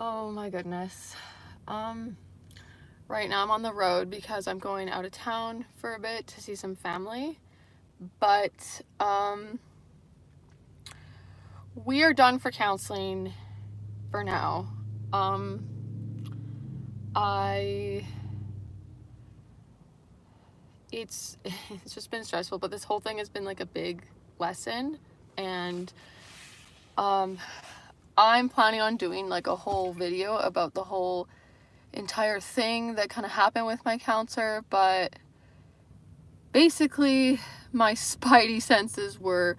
Oh my goodness. Right now I'm on the road because I'm going out of town for a bit to see some family. But we are done for counseling for now. Um I it's it's just been stressful, but this whole thing has been like a big lesson, and um I'm planning on doing like a whole video about the whole entire thing that kind of happened with my counselor, but basically my spidey senses were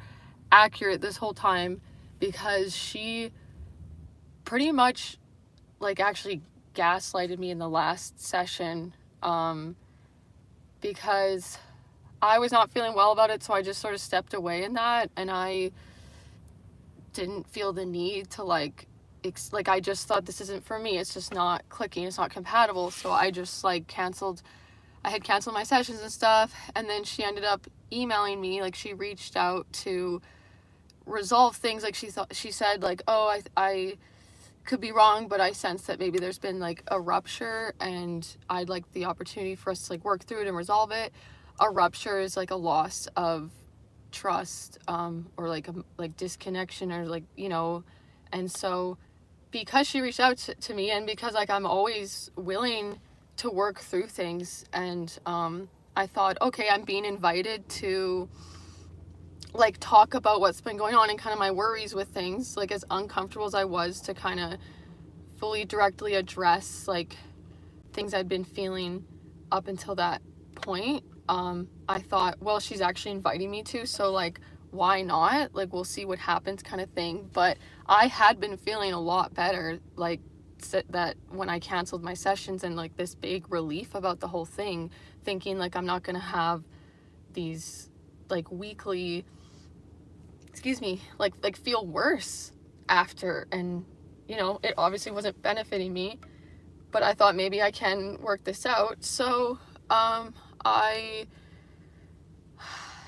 accurate this whole time because she pretty much like actually gaslighted me in the last session, because I was not feeling well about it, so I just sort of stepped away in that, and I didn't feel the need to like I just thought this isn't for me, it's just not clicking, it's not compatible, so I just like I had canceled my sessions and stuff. And then she ended up emailing me, like she reached out to resolve things. Like she said like, oh, I could be wrong, but I sense that maybe there's been like a rupture and I'd like the opportunity for us to like work through it and resolve it. A rupture is like a loss of trust, or like a like disconnection, or like, and so because she reached out to me, and because like I'm always willing to work through things, and I thought, okay, I'm being invited to like talk about what's been going on and kind of my worries with things, like as uncomfortable as I was to kind of fully directly address like things I'd been feeling up until that point. I thought, well, she's actually inviting me to, so like why not, like we'll see what happens kind of thing. But I had been feeling a lot better, like that when I canceled my sessions, and like this big relief about the whole thing, thinking like I'm not gonna have these like weekly, like feel worse after. And it obviously wasn't benefiting me, but I thought maybe I can work this out. So I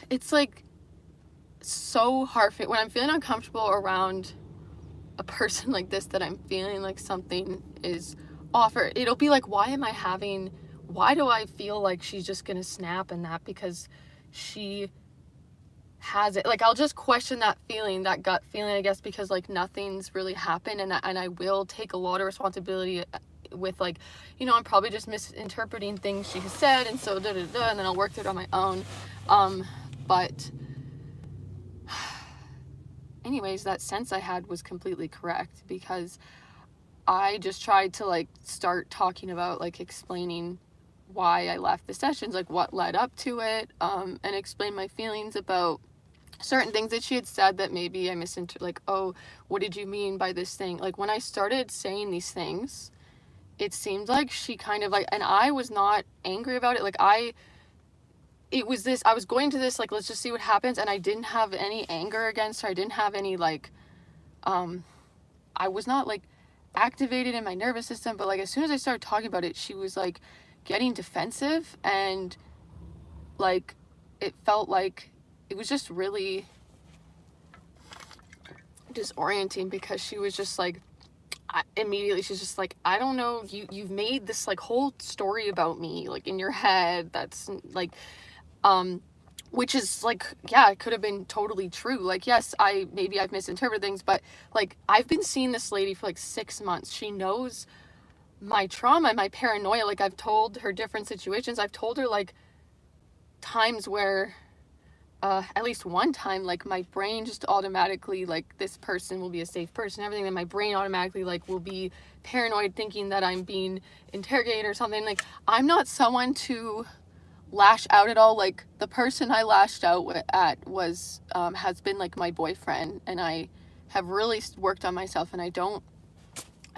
it's like so hard when I'm feeling uncomfortable around a person like this, that I'm feeling like something is off, or it'll be like, why do I feel like she's just gonna snap, and that because she has it, like I'll just question that feeling, that gut feeling, I guess, because like nothing's really happened, and I will take a lot of responsibility with like, I'm probably just misinterpreting things she has said, and so and then I'll work through it on my own. But anyways, that sense I had was completely correct, because I just tried to like start talking about like explaining why I left the sessions, like what led up to it, and explain my feelings about certain things that she had said that maybe I like, oh, what did you mean by this thing? Like when I started saying these things, it seemed like she kind of like, and I was not angry about it. Like I was going to this, like, let's just see what happens. And I didn't have any anger against her. I didn't have any, like, I was not, like, activated in my nervous system. But, like, as soon as I started talking about it, she was, like, getting defensive. And, like, it felt like it was just really disorienting, because she was just, like, immediately she's just like, I don't know, you've made this, like, whole story about me, like, in your head that's, like, which is like, yeah, it could have been totally true. Like, yes, maybe I've misinterpreted things, but like I've been seeing this lady for like 6 months. She knows my trauma and my paranoia. Like I've told her different situations. I've told her like times where at least one time, like my brain just automatically, like, this person will be a safe person, everything, and my brain automatically like will be paranoid, thinking that I'm being interrogated or something. Like I'm not someone to lash out at all. Like the person I lashed out at was has been like my boyfriend, and I have really worked on myself, and I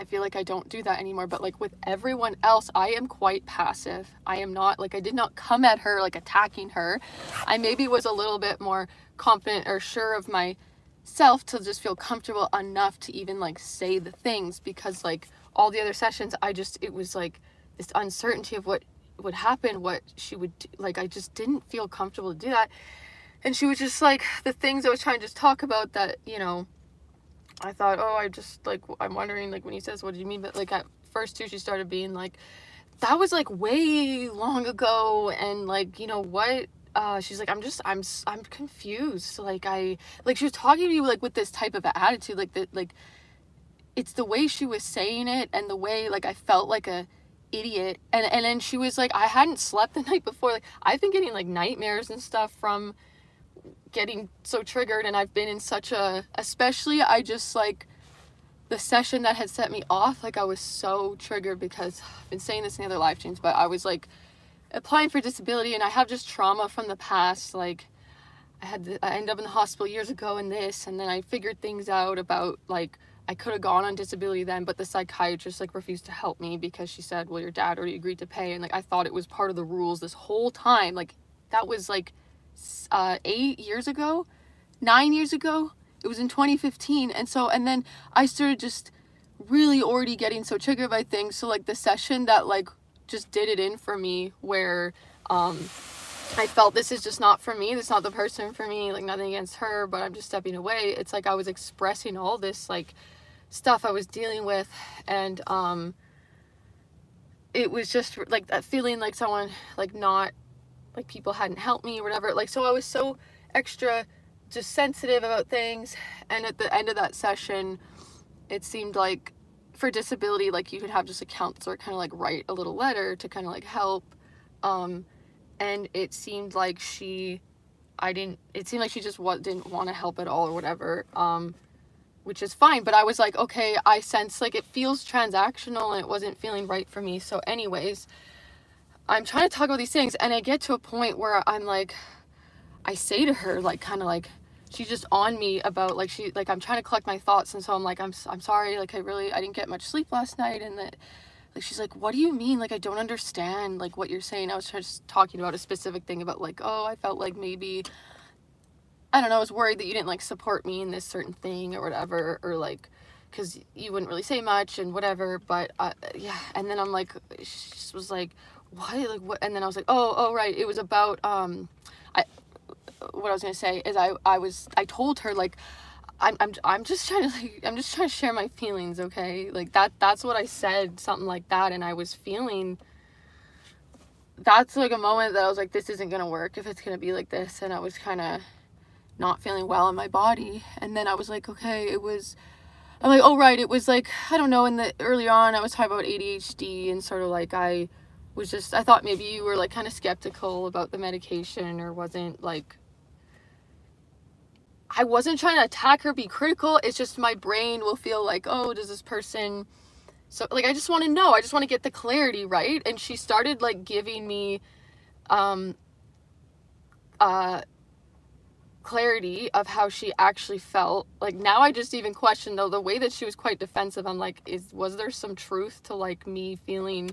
feel like I don't do that anymore. But like with everyone else, I am quite passive. I am not like, I did not come at her like attacking her. I maybe was a little bit more confident or sure of myself to just feel comfortable enough to even like say the things, because like all the other sessions, it was like this uncertainty of what would happen, what she would do. Like I just didn't feel comfortable to do that. And she was just like, the things I was trying to just talk about that, I thought, oh, I just, like, I'm wondering, like, when he says, what do you mean? But, like, at first, too, she started being like, that was, like, way long ago, and, like, you know what? She's like, I'm confused. Like, she was talking to me, like, with this type of attitude, like, that, like, it's the way she was saying it, and the way, like, I felt like a idiot. And then she was like, I hadn't slept the night before. Like, I've been getting, like, nightmares and stuff from getting so triggered, and I've been in such a, especially, I just, like, the session that had set me off, like, I was so triggered because I've been saying this in the other live streams, but I was, like, applying for disability, and I have just trauma from the past. Like, I ended up in the hospital years ago and this, and then I figured things out about, like, I could have gone on disability then, but the psychiatrist, like, refused to help me because she said, well, your dad already agreed to pay, and, like, I thought it was part of the rules this whole time. Like, that was, like, 8 years ago, 9 years ago. It was in 2015. And then I started just really already getting so triggered by things. So, like, the session that, like, just did it in for me, where I felt this is just not for me. This is not the person for me. Like, nothing against her, but I'm just stepping away. It's like I was expressing all this, like, stuff I was dealing with, and it was just, like, that feeling like someone, like, not, like, people hadn't helped me or whatever. Like, so I was so extra just sensitive about things. And at the end of that session, it seemed like for disability, like, you could have just a counselor kind of, like, write a little letter to kind of, like, help. And it seemed like she just didn't want to help at all or whatever, which is fine. But I was like, okay, I sense, like, it feels transactional and it wasn't feeling right for me. So anyways, I'm trying to talk about these things, and I get to a point where I'm like, I say to her, like, kind of like, she's just on me about, like, I'm trying to collect my thoughts, and so I'm like, I'm sorry, like, I didn't get much sleep last night, and that, like, she's like, what do you mean? Like, I don't understand, like, what you're saying. I was just talking about a specific thing about, like, oh, I felt like maybe, I don't know, I was worried that you didn't, like, support me in this certain thing or whatever, or, like, because you wouldn't really say much and whatever, but, yeah, and then I'm like, she just was like, what, like, what, and then I was like, oh, right, it was about, what I was gonna say is I told her, like, I'm just trying to, like, I'm just trying to share my feelings, okay? Like, that's what I said, something like that, and I was feeling, that's, like, a moment that I was like, this isn't gonna work if it's gonna be like this, and I was kind of not feeling well in my body. And then I was like, okay, I'm like, oh, right, it was, like, I don't know, earlier on I was talking about ADHD, and sort of, like, I thought maybe you were, like, kind of skeptical about the medication, or wasn't, like, I wasn't trying to attack her, be critical. It's just my brain will feel like, oh, does this person, so, like, I just want to know, I just want to get the clarity, right? And she started, like, giving me clarity of how she actually felt. Like, now I just even question, though, the way that she was quite defensive. I'm like, was there some truth to, like, me feeling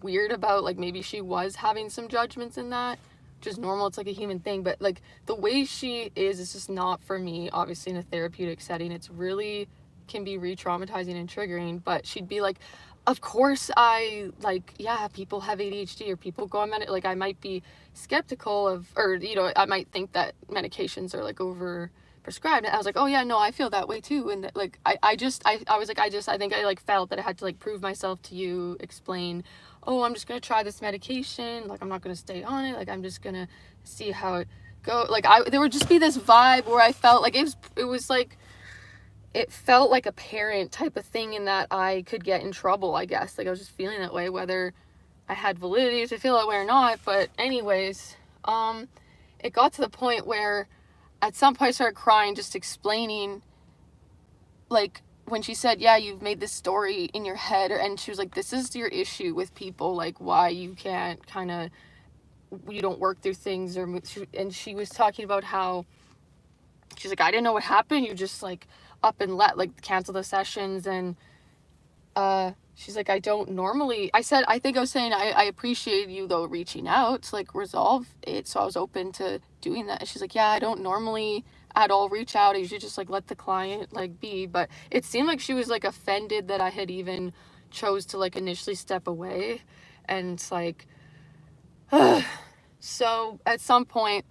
weird about, like, maybe she was having some judgments in that, which is normal, it's, like, a human thing. But, like, the way she is just not for me. Obviously, in a therapeutic setting, it's really can be re-traumatizing and triggering. But she'd be like, of course, I, like, yeah, people have ADHD, or people go on like, I might be skeptical of, or, you know, I might think that medications are, like, over prescribed. And I was like, oh yeah, no, I feel that way too. And, like, I was like, I think I, like, felt that I had to, like, prove myself to you, explain, oh, I'm just gonna try this medication, like, I'm not gonna stay on it, like, I'm just gonna see how it goes. Like, there would just be this vibe where I felt like it was like, it felt like a parent type of thing, in that I could get in trouble, I guess. Like, I was just feeling that way, whether I had validity to feel that way or not. But anyways, it got to the point where at some point I started crying, just explaining, like, when she said, yeah, you've made this story in your head, and she was like, this is your issue with people, like, why you can't you don't work through things, or and she was talking about how she's like, I didn't know what happened, you just, like, up and cancel the sessions. And she's like, I don't normally, I think I was saying, I appreciate you, though, reaching out to, like, resolve it, so I was open to doing that. And she's like, yeah, I don't normally at all reach out, I usually just, like, let the client, like, be. But it seemed like she was, like, offended that I had even chose to, like, initially step away. And it's like, so at some point,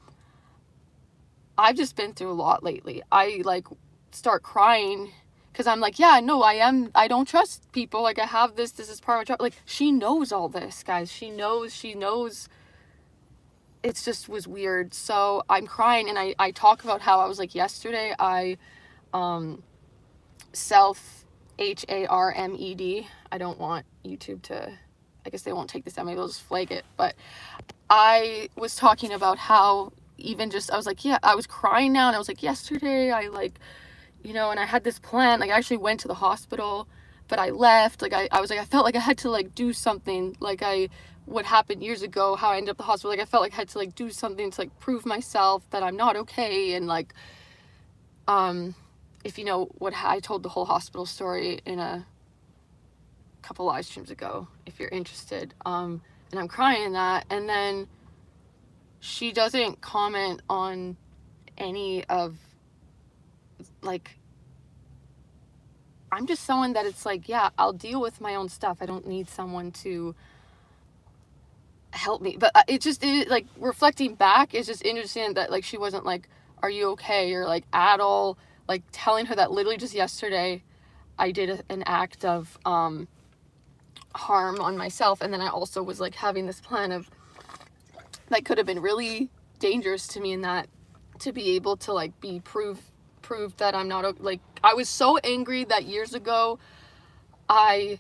I've just been through a lot lately. I, like, start crying because I'm like, yeah, no, I don't trust people. Like, I have this is part of my job. Like, she knows all this, guys. She knows. It's just was weird. So I'm crying, and I talk about how I was like, yesterday I self HARMED. I don't want YouTube to, I guess they won't take this down, maybe they'll just flag it, but I was talking about how even just, I was like, yeah, I was crying now, and I was like, yesterday I like, you know, and I had this plan, like I actually went to the hospital, but I left, like I was like, I felt like I had to like do something, like what happened years ago, how I ended up at the hospital, like I felt like I had to like do something to like prove myself that I'm not okay, and like, if you know what, I told the whole hospital story in a couple live streams ago, if you're interested, and I'm crying in that, and then she doesn't comment on any of, like, I'm just someone that it's like, yeah, I'll deal with my own stuff. I don't need someone to help me. But like, reflecting back, it's just interesting that, like, she wasn't like, are you okay? Or, like, at all, like, telling her that literally just yesterday I did an act of harm on myself. And then I also was, like, having this plan of, that could have been really dangerous to me, in that to be able to, like, be prove that I'm not, like, I was so angry that years ago I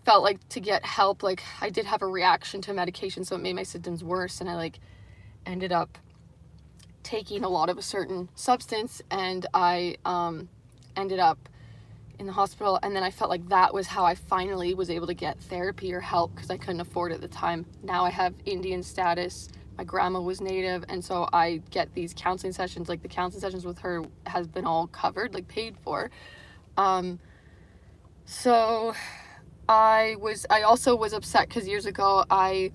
felt like to get help, like I did have a reaction to medication, so it made my symptoms worse, and I like ended up taking a lot of a certain substance, and I ended up in the hospital, and then I felt like that was how I finally was able to get therapy or help, because I couldn't afford it at the time. Now I have Indian status, my grandma was Native, and so I get these counseling sessions, like the counseling sessions with her has been all covered, like paid for. So I also was upset because years ago I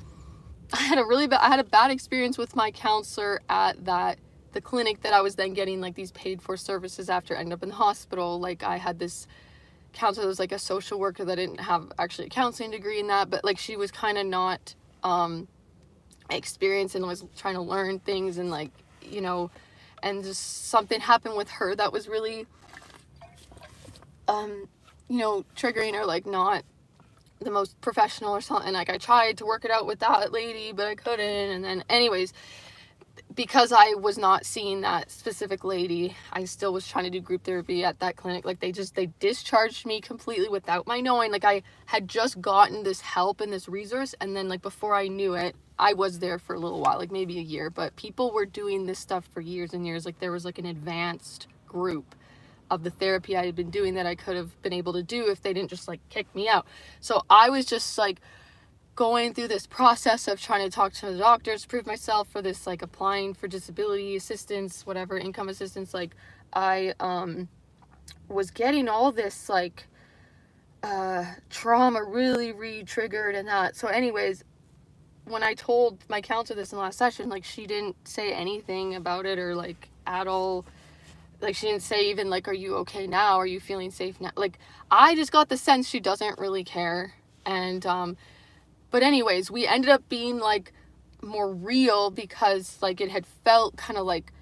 had a bad experience with my counselor at the clinic that I was then getting like these paid for services after I ended up in the hospital. Like, I had this counselor that was like a social worker that didn't have actually a counseling degree in that, but like she was kind of not experienced and was trying to learn things, and like, you know, and just something happened with her that was really you know, triggering, or like not the most professional or something. Like, I tried to work it out with that lady, but I couldn't. And then anyways, because I was not seeing that specific lady, I still was trying to do group therapy at that clinic. Like, they discharged me completely without my knowing. Like, I had just gotten this help and this resource, and then like before I knew it, I was there for a little while, like maybe a year, but people were doing this stuff for years and years. Like, there was like an advanced group of the therapy I had been doing that I could have been able to do if they didn't just like kick me out. So I was just like going through this process of trying to talk to the doctors, prove myself for this, like applying for disability assistance, whatever, income assistance. Like, I was getting all this like trauma really re-triggered and that. So anyways, when I told my counselor this in the last session, like, she didn't say anything about it, or like at all. Like, she didn't say even like, are you okay now? Are you feeling safe now? Like, I just got the sense she doesn't really care. And but anyways, we ended up being like more real, because like it had felt kind of like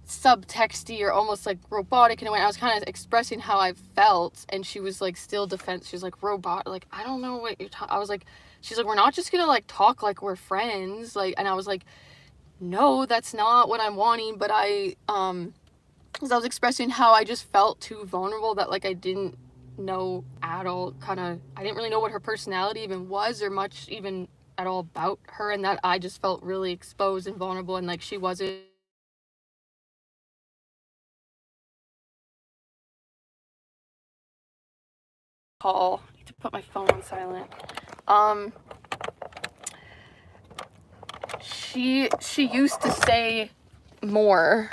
subtexty or almost like robotic in a way. I was kind of expressing how I felt, and she was like still defense. She was like, robot, like, I don't know what you're talking. I was like, she's like, we're not just gonna like talk like we're friends, like. And I was like, no, that's not what I'm wanting. But because I was expressing how I just felt too vulnerable, that like I didn't know at all, I didn't really know what her personality even was, or much even at all about her, and that I just felt really exposed and vulnerable, and like she wasn't. Call, I need to put my phone on silent. She used to say more,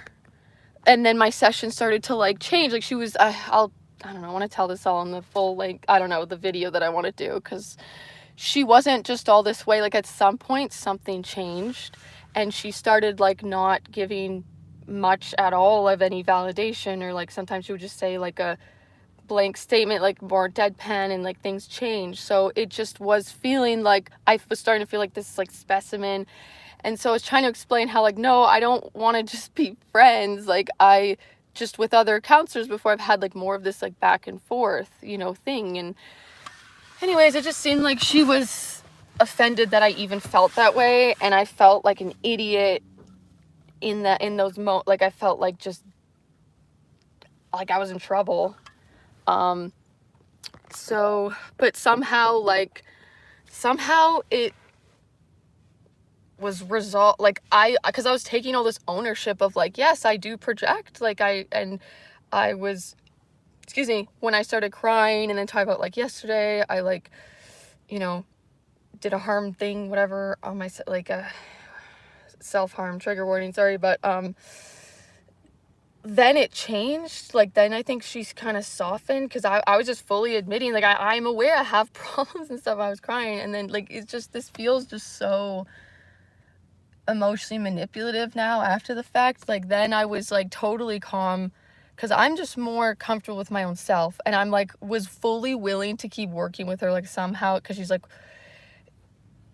and then my session started to like change. Like, she was I don't know, I want to tell this all in the full, like, I don't know, the video that I want to do, because she wasn't just all this way. Like, at some point something changed, and she started like not giving much at all of any validation, or like sometimes she would just say like a blank statement, like more deadpan, and like things changed. So it just was feeling like I was starting to feel like this like specimen. And so I was trying to explain how, like, no, I don't want to just be friends. Like, I just with other counselors before, I've had like more of this like back and forth, you know, thing. And anyways, it just seemed like she was offended that I even felt that way, and I felt like an idiot in those like I felt like just like I was in trouble. So, but somehow it was resolved, like because I was taking all this ownership of like, yes, I do project, like I was, excuse me, when I started crying and then talking about like yesterday, I like, you know, did a harm thing, whatever, on my, like a self-harm, trigger warning, sorry, but then it changed. Like, then I think she's kind of softened, because I was just fully admitting, like, I'm aware I have problems and stuff. I was crying, and then, like, it's just, this feels just so emotionally manipulative now after the fact. Like, then I was, like, totally calm, because I'm just more comfortable with my own self, and I'm, like, was fully willing to keep working with her, like, somehow, because she's, like,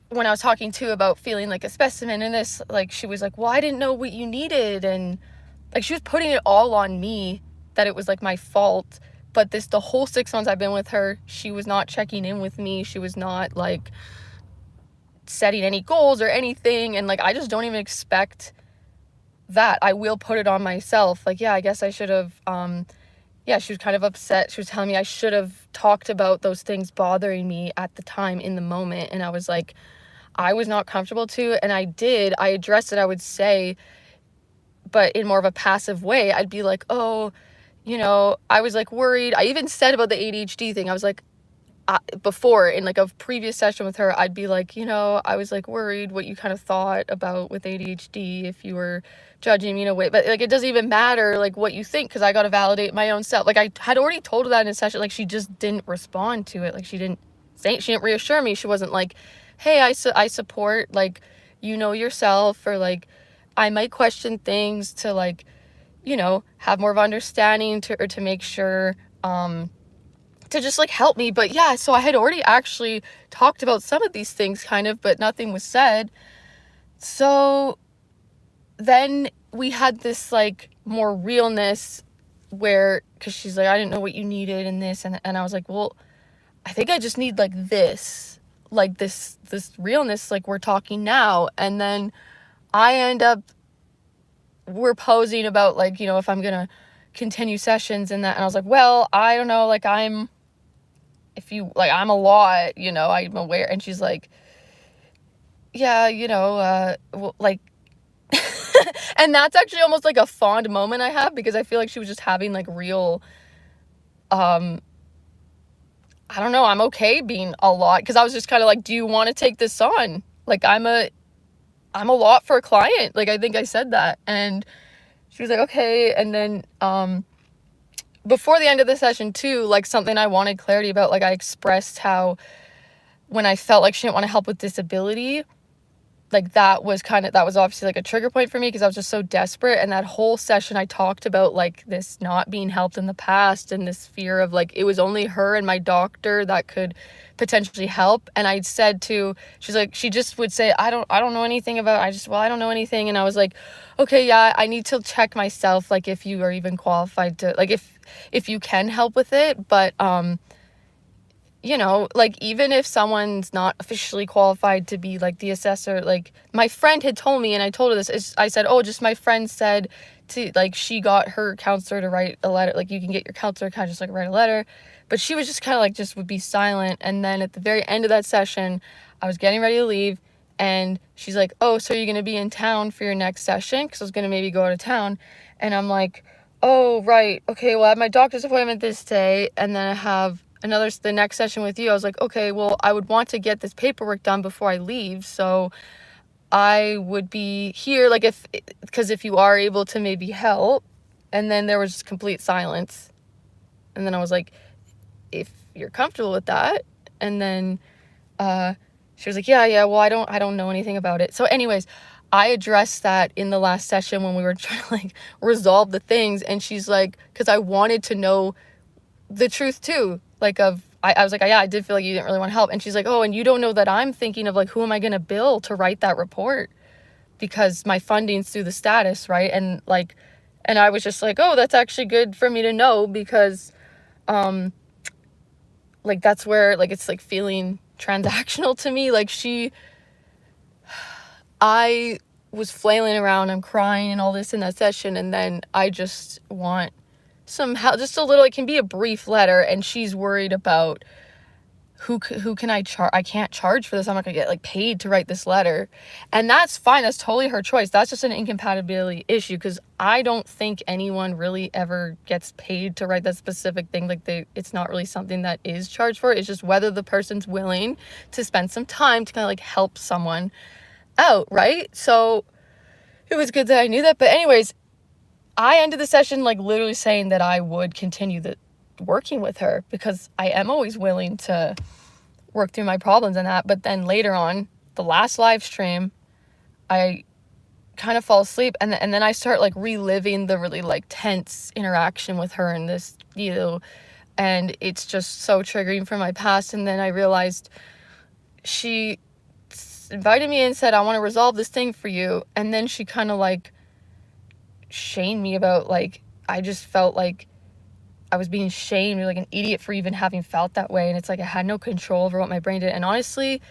when I was talking to about feeling like a specimen in this, like, she was like, well, I didn't know what you needed, and like, she was putting it all on me, that it was like my fault. But the whole 6 months I've been with her, she was not checking in with me. She was not like setting any goals or anything. And like, I just don't even expect that. I will put it on myself. Like, yeah, I guess I should have, yeah, she was kind of upset. She was telling me I should have talked about those things bothering me at the time, in the moment. And I was like, I was not comfortable to, and I addressed it, I would say, but in more of a passive way. I'd be like, oh, you know, I was like worried. I even said about the ADHD thing. I was like, before, in like a previous session with her, I'd be like, you know, I was like worried what you kind of thought about with ADHD, if you were judging me in a way, but like, it doesn't even matter like what you think, because I got to validate my own self. Like, I had already told her that in a session. Like, she just didn't respond to it. Like, she didn't reassure me. She wasn't like, hey, I support, like, you know, yourself, or like, I might question things to, like, you know, have more of understanding to make sure, to just like help me. But yeah, so I had already actually talked about some of these things kind of, but nothing was said. So then we had this like more realness where, because she's like, I didn't know what you needed in this, and I was like, well, I think I just need like this realness, like we're talking now. And then we're posing about like, you know, if I'm gonna continue sessions and that, and I was like, well, I don't know, like, I'm a lot, you know, I'm aware. And she's like, yeah, you know, well, like, and that's actually almost like a fond moment I have, because I feel like she was just having like real, I don't know, I'm okay being a lot, because I was just kind of like, do you want to take this on? Like, I'm a lot for a client. Like, I think I said that. And she was like, okay. And then before the end of the session too, like, something I wanted clarity about, like, I expressed how when I felt like she didn't want to help with disability, like, that was obviously like a trigger point for me, because I was just so desperate. And that whole session I talked about like this not being helped in the past, and this fear of like, it was only her and my doctor that could potentially help. And I said she's like, she just would say, I don't know anything about, I don't know anything. And I was like, okay, yeah, I need to check myself, like, if you are even qualified to, like, if you can help with it. But you know, like, even if someone's not officially qualified to be like the assessor, like, my friend had told me, and I told her this, I said, oh, just my friend said to, like, she got her counselor to write a letter, like, you can get your counselor kind of just like write a letter. But she was just kind of like, just would be silent. And then at the very end of that session, I was getting ready to leave, and she's like, oh, so you're going to be in town for your next session? Because I was going to maybe go out of town. And I'm like, oh, right, okay, well, I have my doctor's appointment this day, and then I have the next session with you. I was like, okay, well, I would want to get this paperwork done before I leave, so I would be here, like, because if you are able to maybe help. And then there was just complete silence. And then I was like, if you're comfortable with that. And then she was like, yeah, well, I don't know anything about it. So anyways, I addressed that in the last session when we were trying to like resolve the things. And she's like, because I wanted to know the truth too, like, I was like, yeah, I did feel like you didn't really want to help. And she's like, oh, and you don't know that I'm thinking of like, who am I going to bill to write that report, because my funding's through the status, right? And like, And I was just like, oh, that's actually good for me to know, because like that's where like it's like feeling transactional to me. Like I was flailing around, I'm crying and all this in that session, and then I just want some help, just a little. It can be a brief letter, and she's worried about who can I charge. I can't charge for this. I'm not gonna get like paid to write this letter, and that's fine. That's totally her choice. That's just an incompatibility issue, because I don't think anyone really ever gets paid to write that specific thing. Like it's not really something that is charged for. It's just whether the person's willing to spend some time to kind of like help someone out, right? So it was good that I knew that. But anyways, I ended the session like literally saying that I would continue working with her, because I am always willing to work through my problems and that. But then later on, the last live stream, I kind of fall asleep, and then I start like reliving the really like tense interaction with her in this, and it's just so triggering from my past. And then I realized she invited me in and said, I want to resolve this thing for you. And then she kind of like shamed me about, like, I just felt like I was being shamed, or like an idiot for even having felt that way. And it's like I had no control over what my brain did. And honestly,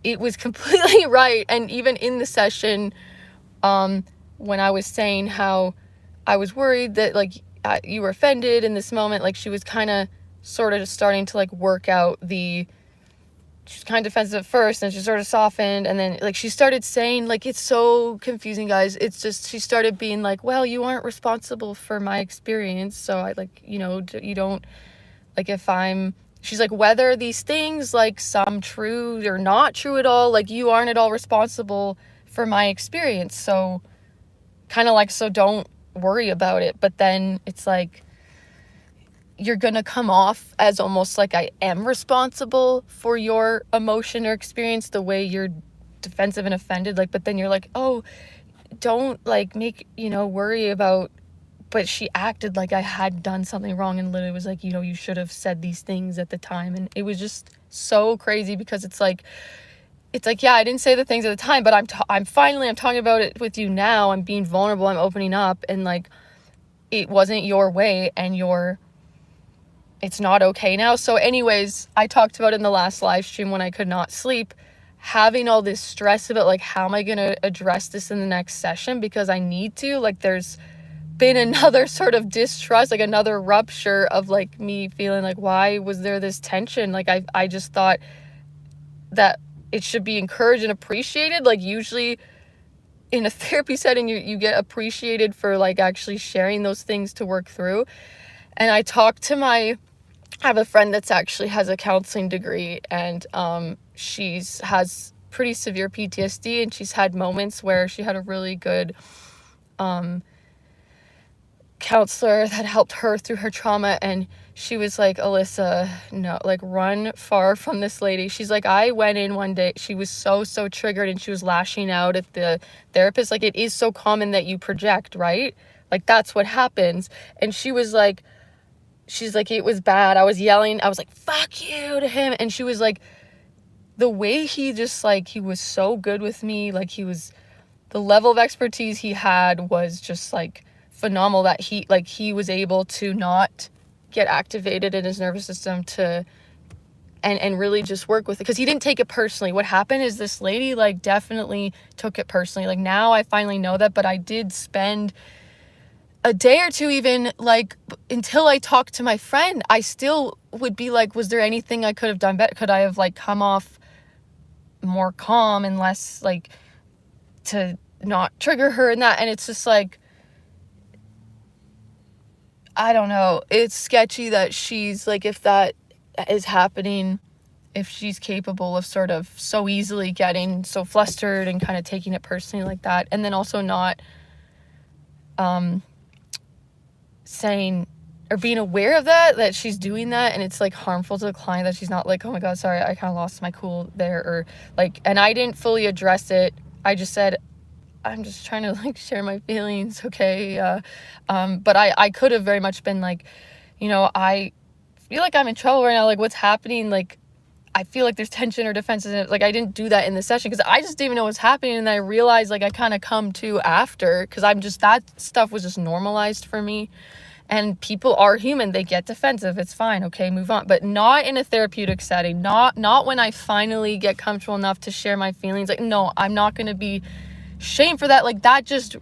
it was completely right. And even in the session, when I was saying how I was worried that like you were offended in this moment, like she was kind of sort of just starting to like work out she was kind of defensive at first, and she sort of softened, and then like she started saying, like, it's so confusing, guys. It's just, she started being like, well, you aren't responsible for my experience, so I like, you don't, like, she's like, whether these things, like some true or not true at all, like you aren't at all responsible for my experience, so kind of like, so don't worry about it. But then it's like, you're gonna come off as almost like I am responsible for your emotion or experience, the way you're defensive and offended, like, but then you're like, oh, don't like make, worry about, but she acted like I had done something wrong, and literally was like, you should have said these things at the time. And it was just so crazy, because it's like, yeah, I didn't say the things at the time, but I'm talking about it with you now. I'm being vulnerable, I'm opening up, and like, it wasn't your way, and it's not okay now. So anyways, I talked about it in the last live stream when I could not sleep, having all this stress about like, how am I going to address this in the next session, because I need to, like, there's been another sort of distrust, like another rupture of like me feeling like, why was there this tension? Like I just thought that it should be encouraged and appreciated. Like usually in a therapy setting, you get appreciated for like actually sharing those things to work through. And I talked to I have a friend that's actually has a counseling degree, and has pretty severe PTSD, and she's had moments where she had a really good counselor that helped her through her trauma, and she was like, Alyssa, no, like, run far from this lady. She's like, I went in one day, she was so triggered, and she was lashing out at the therapist. Like, it is so common that you project, right? Like, that's what happens. And she's like, it was bad. I was yelling. I was like, fuck you to him. And she was like, the way he just like, he was so good with me. Like, the level of expertise he had was just like phenomenal, that he was able to not get activated in his nervous system and really just work with it, because he didn't take it personally. What happened is this lady like definitely took it personally. Like, now I finally know that, but I did spend a day or two, even like until I talked to my friend, I still would be like, was there anything I could have done better? Could I have like come off more calm and less like to not trigger her and that? And it's just like, I don't know. It's sketchy that she's like, if that is happening, if she's capable of sort of so easily getting so flustered and kind of taking it personally like that, and then also not saying or being aware of that she's doing that, and it's like harmful to the client, that she's not like, oh my god, sorry, I kind of lost my cool there, or like, and I didn't fully address it. I just said, I'm just trying to like share my feelings, okay? But I could have very much been like, I feel like I'm in trouble right now, like, what's happening? Like, I feel like there's tension or defensiveness. Like, I didn't do that in the session because I just didn't even know what's happening. And then I realized, like, I kind of come to after, because that stuff was just normalized for me. And people are human. They get defensive. It's fine. Okay, move on. But not in a therapeutic setting. Not when I finally get comfortable enough to share my feelings. Like, no, I'm not going to be shamed for that. Like, that just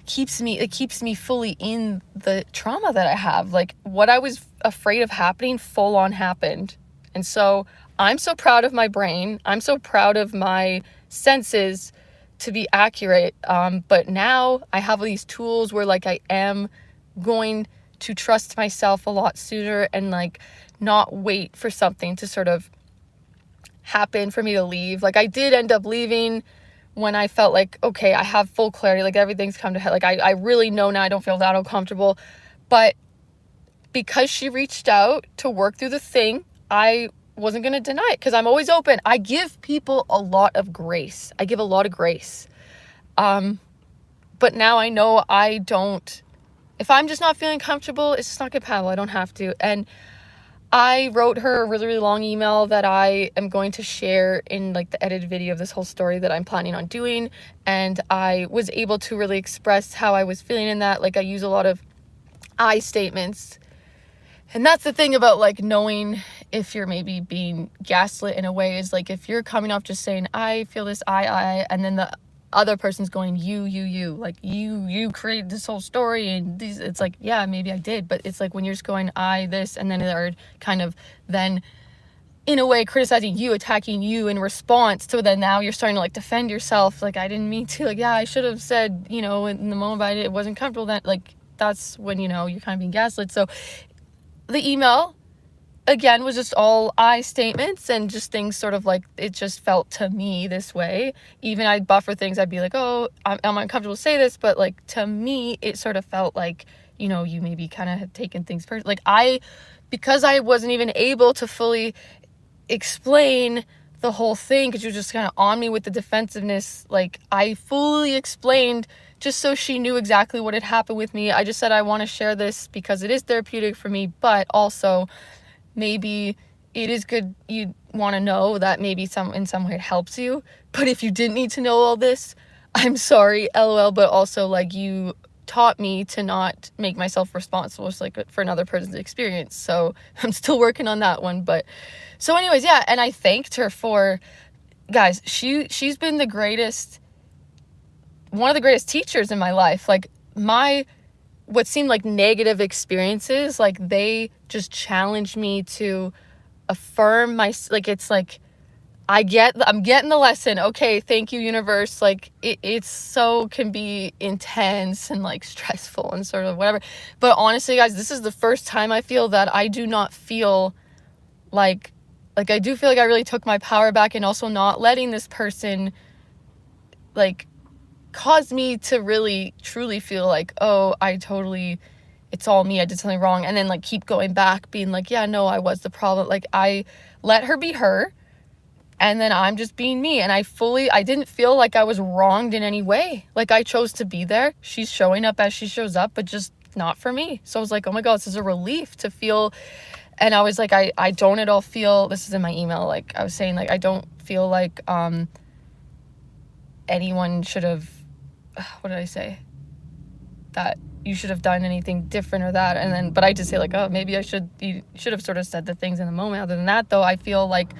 keeps me fully in the trauma that I have. Like, what I was afraid of happening full on happened. And so I'm so proud of my brain. I'm so proud of my senses to be accurate. But now I have these tools where, like, I am going to trust myself a lot sooner and, like, not wait for something to sort of happen for me to leave. Like, I did end up leaving when I felt like, okay, I have full clarity, like, everything's come to head, like, I really know now. I don't feel that uncomfortable. But because she reached out to work through the thing, I wasn't going to deny it, because I'm always open. I give people a lot of grace. I give a lot of grace. But now I know I don't, if I'm just not feeling comfortable, it's just not compatible. I don't have to. And I wrote her a really, really long email that I am going to share in, like, the edited video of this whole story that I'm planning on doing. And I was able to really express how I was feeling in that. Like, I use a lot of I statements. And that's the thing about, like, knowing if you're maybe being gaslit in a way, is, like, if you're coming off just saying, I feel this, I, and then the other person's going, you, like, you created this whole story, and these, it's like, yeah, maybe I did, but it's like when you're just going, I, this, and then they're kind of then in a way criticizing you, attacking you in response to, then now you're starting to, like, defend yourself, like, I didn't mean to, like, yeah, I should have said, you know, in the moment, but it wasn't comfortable, that, like, that's when, you know, you're kind of being gaslit. So the email, again, was just all I statements and just things sort of like, it just felt to me this way. Even I'd buffer things. I'd be like, oh, I'm uncomfortable to say this, but, like, to me, it sort of felt like, you know, you maybe kind of had taken things personally. Like, because I wasn't even able to fully explain the whole thing, because you were just kind of on me with the defensiveness, like, I fully explained just so she knew exactly what had happened with me. I just said, I want to share this because it is therapeutic for me, but also maybe it is good, you want to know that maybe in some way it helps you. But if you didn't need to know all this, I'm sorry, LOL. But also, like, you taught me to not make myself responsible just, like, for another person's experience. So I'm still working on that one. But so anyways, yeah, and I thanked her for, guys, she's been the greatest, one of the greatest teachers in my life. Like, what seemed like negative experiences, like, they just challenged me to affirm like, it's like, I'm getting the lesson. Okay, thank you, universe. Like, it's so can be intense and, like, stressful and sort of whatever. But honestly, guys, this is the first time I feel that I do not feel like I do feel like I really took my power back, and also not letting this person, like, caused me to really truly feel like, oh, it's all me, I did something wrong, and then, like, keep going back being like, yeah, no, I was the problem. Like, I let her be her, and then I'm just being me, and I didn't feel like I was wronged in any way. Like, I chose to be there. She's showing up as she shows up, but just not for me. So I was like, oh my God, this is a relief to feel. And I was like, I don't at all feel, this is in my email, like, I was saying, like, I don't feel like anyone should have, what did I say? That you should have done anything different or that. And then, but I just say, like, oh, maybe you should have sort of said the things in the moment. Other than that, though, I feel like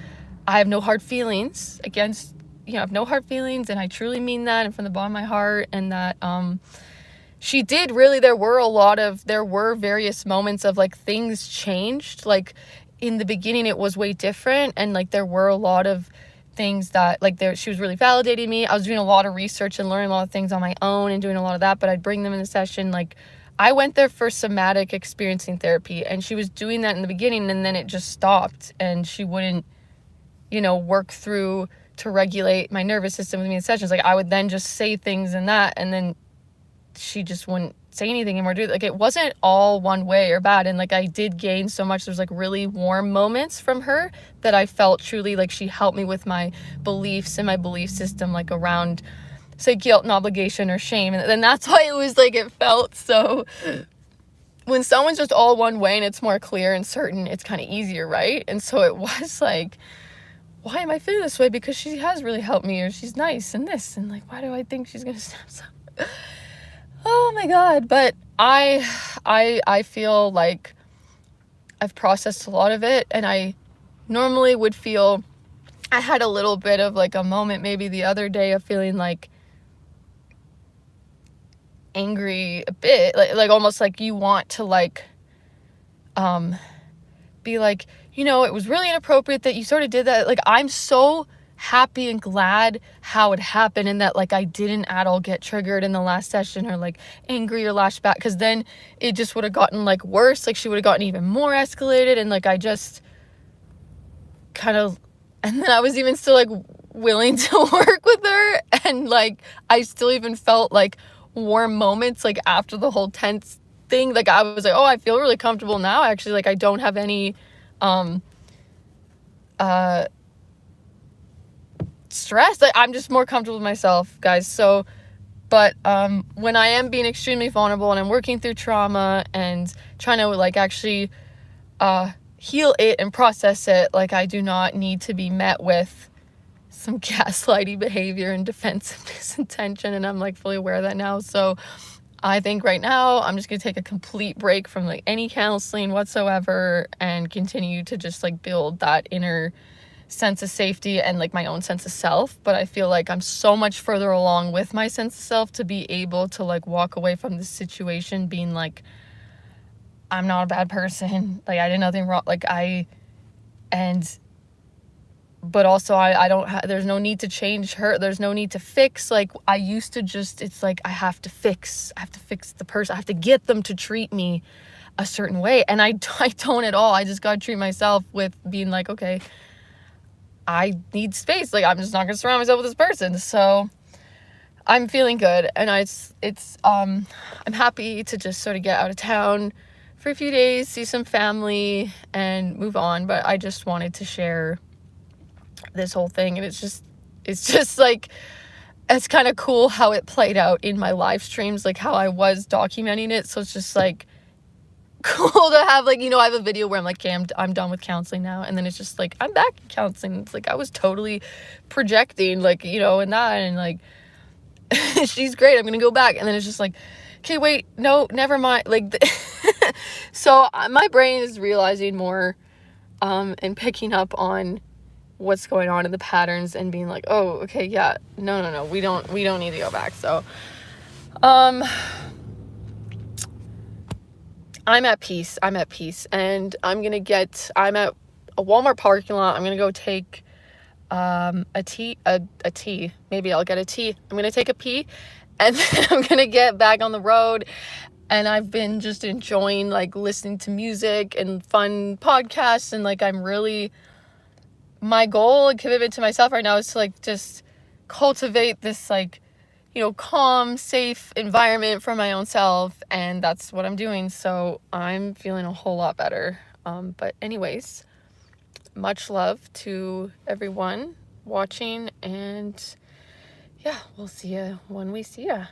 I have no hard feelings against, I have no hard feelings, and I truly mean that, and from the bottom of my heart. And that she did really, there were various moments of, like, things changed. Like, in the beginning it was way different, and, like, there were a lot of things that, like, she was really validating me. I was doing a lot of research and learning a lot of things on my own and doing a lot of that, but I'd bring them in the session. Like, I went there for somatic experiencing therapy, and she was doing that in the beginning, and then it just stopped, and she wouldn't, work through to regulate my nervous system with me in sessions. Like, I would then just say things in that, and then she just wouldn't say anything anymore. Like, it wasn't all one way or bad. And, like, I did gain so much. There's, like, really warm moments from her that I felt truly like she helped me with my beliefs and my belief system, like, around, say, guilt and obligation or shame. And then that's why it was like, it felt so when someone's just all one way and it's more clear and certain, it's kind of easier, right? And so it was like, why am I feeling this way? Because she has really helped me, or she's nice and this, and like, why do I think she's gonna snap some? Oh my God. But I feel like I've processed a lot of it, and I normally would feel, I had a little bit of like a moment maybe the other day of feeling like angry a bit, like almost like you want to like be like, you know, it was really inappropriate that you sort of did that. Like, I'm so happy and glad how it happened, and that like I didn't at all get triggered in the last session, or like angry or lashed back, because then it just would have gotten like worse. Like, she would have gotten even more escalated, and like I just kind of, and then I was even still like willing to work with her, and like I still even felt like warm moments like after the whole tense thing. Like, I was like, oh, I feel really comfortable now, actually. Like, I don't have any stress. Like, I'm just more comfortable with myself, guys. So, but when I am being extremely vulnerable and I'm working through trauma and trying to like actually heal it and process it, like, I do not need to be met with some gaslighty behavior and defensiveness and tension, and I'm like fully aware of that now. So I think right now I'm just gonna take a complete break from like any counseling whatsoever and continue to just like build that inner sense of safety and like my own sense of self. But I feel like I'm so much further along with my sense of self to be able to like walk away from this situation being like, I'm not a bad person, like I did nothing wrong, like but also I don't there's no need to change her, there's no need to fix. Like, I used to just, it's like I have to fix the person, I have to get them to treat me a certain way, and I don't at all. I just gotta treat myself with being like, okay, I need space, like I'm just not gonna surround myself with this person. So I'm feeling good, and I'm happy to just sort of get out of town for a few days, see some family, and move on. But I just wanted to share this whole thing, and it's just like, it's kind of cool how it played out in my live streams, like how I was documenting it. So it's just like cool to have, like, you know, I have a video where I'm like, okay, I'm done with counseling now, and then it's just like I'm back in counseling. It's like I was totally projecting, like, you know, and that, and like she's great, I'm gonna go back, and then it's just like, okay, wait, no, never mind, like so my brain is realizing more and picking up on what's going on in the patterns and being like, oh, okay, yeah, no, we don't need to go back. So I'm at peace, and I'm at a Walmart parking lot. I'm gonna go take a tea, maybe I'll get a tea. I'm gonna take a pee, and then I'm gonna get back on the road. And I've been just enjoying like listening to music and fun podcasts, and like my goal and commitment to myself right now is to like just cultivate this like, you know, calm, safe environment for my own self, and that's what I'm doing. So I'm feeling a whole lot better. But anyways, much love to everyone watching, and yeah, we'll see you when we see ya.